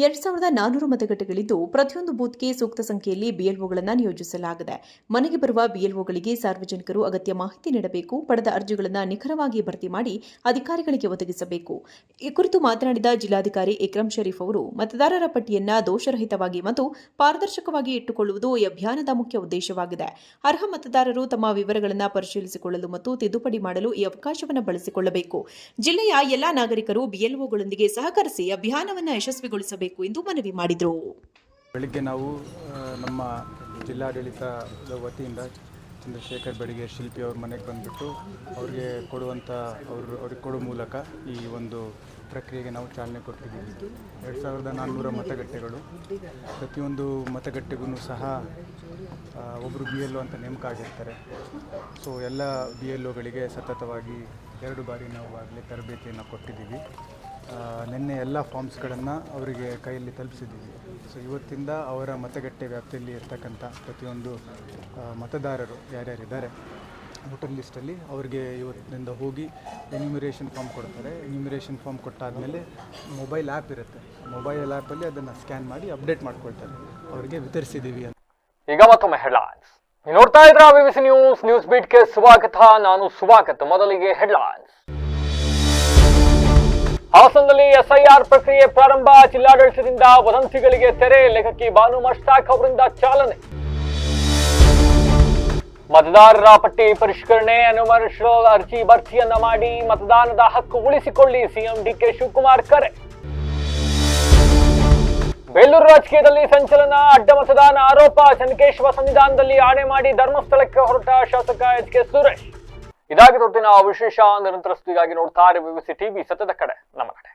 S2: 2400 ಮತಗಟ್ಟೆಗಳಿದ್ದು ಪ್ರತಿಯೊಂದು ಬೂತ್ಗೆ ಸೂಕ್ತ ಸಂಖ್ಯೆಯಲ್ಲಿ ಬಿಎಲ್ಒಗಳನ್ನು ನಿಯೋಜಿಸಲಾಗಿದೆ. ಮನೆಗೆ ಬರುವ ಬಿಎಲ್ಒಗಳಿಗೆ ಸಾರ್ವಜನಿಕರು ಅಗತ್ಯ ಮಾಹಿತಿ ನೀಡಬೇಕು. ಪಡೆದ ಅರ್ಜಿಗಳನ್ನು ನಿಖರವಾಗಿ ಭರ್ತಿ ಮಾಡಿ ಅಧಿಕಾರಿಗಳಿಗೆ ಒದಗಿಸಬೇಕು. ಈ ಕುರಿತು ಮಾತನಾಡಿದ ಜಿಲ್ಲಾಧಿಕಾರಿ ಇಕ್ರಮ್ ಶರೀಫ್ ಅವರು, ಮತದಾರರ ಪಟ್ಟಿಯನ್ನು ದೋಷರಹಿತವಾಗಿ ಮತ್ತು ಪಾರದರ್ಶಕವಾಗಿ ಇಟ್ಟುಕೊಳ್ಳುವುದು ಈ ಅಭಿಯಾನದ ಮುಖ್ಯ ಉದ್ದೇಶವಾಗಿದೆ. ಅರ್ಹ ಮತದಾರರು ತಮ್ಮ ವಿವರಗಳನ್ನು ಪರಿಶೀಲಿಸಿಕೊಳ್ಳಲು ಮತ್ತು ತಿದ್ದುಪಡಿ ಮಾಡಲು ಈ ಅವಕಾಶವನ್ನು ಬಳಸಿಕೊಳ್ಳಬೇಕು. ಜಿಲ್ಲೆಯ ಎಲ್ಲಾ ನಾಗರಿಕರು ಬಿಎಲ್ಒಗಳೊಂದಿಗೆ ಸಹಕರಿಸಿ ಅಭಿಯಾನವನ್ನು ಯಶಸ್ವಿಗೊಳಿಸಬೇಕು ಎಂದು ಮನವಿ ಮಾಡಿದರು.
S12: ಬೆಳಿಗ್ಗೆ ನಾವು ನಮ್ಮ ಜಿಲ್ಲಾಡಳಿತದ ವತಿಯಿಂದ ಚಂದ್ರಶೇಖರ್ ಬೆಳಗ್ಗೆ ಶಿಲ್ಪಿ ಅವ್ರ ಮನೆಗೆ ಬಂದುಬಿಟ್ಟು ಅವ್ರಿಗೆ ಕೊಡುವ ಮೂಲಕ ಈ ಒಂದು ಪ್ರಕ್ರಿಯೆಗೆ ನಾವು ಚಾಲನೆ ಕೊಟ್ಟಿದ್ದೀವಿ. 2400 ಮತಗಟ್ಟೆಗಳು, ಪ್ರತಿಯೊಂದು ಮತಗಟ್ಟೆಗೂ ಸಹ ಒಬ್ಬರು BLO ಅಂತ ನೇಮಕ ಆಗಿರ್ತಾರೆ. ಸೊ ಎಲ್ಲ BLOಗಳಿಗೆ ಸತತವಾಗಿ 2 ಬಾರಿ ನಾವು ಆಗಲೇ ತರಬೇತಿಯನ್ನು ಕೊಟ್ಟಿದ್ದೀವಿ. ನಿನ್ನೆ ಎಲ್ಲ ಫಾರ್ಮ್ಸ್ಗಳನ್ನು ಅವರಿಗೆ ಕೈಯಲ್ಲಿ ತಲುಪಿಸಿದ್ದೀವಿ. ಸೊ ಇವತ್ತಿಂದ ಅವರ ಮತಗಟ್ಟೆ ವ್ಯಾಪ್ತಿಯಲ್ಲಿ ಇರ್ತಕ್ಕಂಥ ಪ್ರತಿಯೊಂದು ಮತದಾರರು ಯಾರ್ಯಾರಿದ್ದಾರೆ ವೋಟರ್ ಲಿಸ್ಟಲ್ಲಿ ಅವರಿಗೆ ಇವತ್ತಿನಿಂದ ಹೋಗಿ ಎನ್ಯುಮರೇಷನ್ ಫಾರ್ಮ್ ಕೊಡ್ತಾರೆ. ಎನ್ಯುಮರೇಷನ್ ಫಾರ್ಮ್ ಕೊಟ್ಟಾದಮೇಲೆ ಮೊಬೈಲ್ ಆ್ಯಪ್ ಇರುತ್ತೆ. ಮೊಬೈಲ್ ಆ್ಯಪಲ್ಲಿ ಅದನ್ನು ಸ್ಕ್ಯಾನ್ ಮಾಡಿ ಅಪ್ಡೇಟ್ ಮಾಡ್ಕೊಳ್ತಾರೆ. ಅವರಿಗೆ ವಿತರಿಸಿದ್ದೀವಿ.
S1: ಈಗ ಮತ್ತೊಮ್ಮೆ ಹೆಡ್ಲೈನ್ಸ್ ನೋಡ್ತಾ ಇದ್ರ ವಿವಿಸಿ ನ್ಯೂಸ್ ಬೀಟ್ಗೆ ಸ್ವಾಗತ. ನಾನು ಸ್ವಾಗತ. ಮೊದಲಿಗೆ ಹೆಡ್ಲೈನ್ಸ್. ಹಾಸನದಲ್ಲಿ SIR ಪ್ರಕ್ರಿಯೆ ಪ್ರಾರಂಭ. ಜಿಲ್ಲಾಡಳಿತದಿಂದ ವದಂತಿಗಳಿಗೆ ತೆರೆ. ಲೇಖಕಿ ಬಾನು ಮಷ್ತಾಕ್ ಅವರಿಂದ ಚಾಲನೆ. ಮತದಾರರ ಪಟ್ಟಿ ಪರಿಷ್ಕರಣೆ, ಎನ್ಯುಮರೇಷನ್ ಅರ್ಜಿ ಭರ್ತಿಯನ್ನ ಮಾಡಿ ಮತದಾನದ ಹಕ್ಕು ಉಳಿಸಿಕೊಳ್ಳಿ. ಸಿಎಂ ಡಿಕೆ ಶಿವಕುಮಾರ್ ಕರೆ. ಬೇಲೂರು ರಾಜಕೀಯದಲ್ಲಿ ಸಂಚಲನ. ಅಡ್ಡ ಮತದಾನ ಆರೋಪ. ಚೆನ್ನಕೇಶವ ಸನ್ನಿಧಾನದಲ್ಲಿ ಆಣೆ ಮಾಡಿ ಧರ್ಮಸ್ಥಳಕ್ಕೆ ಹೊರಟ ಶಾಸಕ HK ಸುರೇಶ್. ಇದಾಗಿ ಹೊತ್ತಿನ ವಿಶೇಷ. ನಿರಂತರ ಸುದ್ದಿಗಾಗಿ ನೋಡ್ತಾರೆ ವಿವಿಸಿ ಟಿವಿ, ಸತ್ಯದ ಕಡೆ ನಮ್ಮ ಕಡೆ.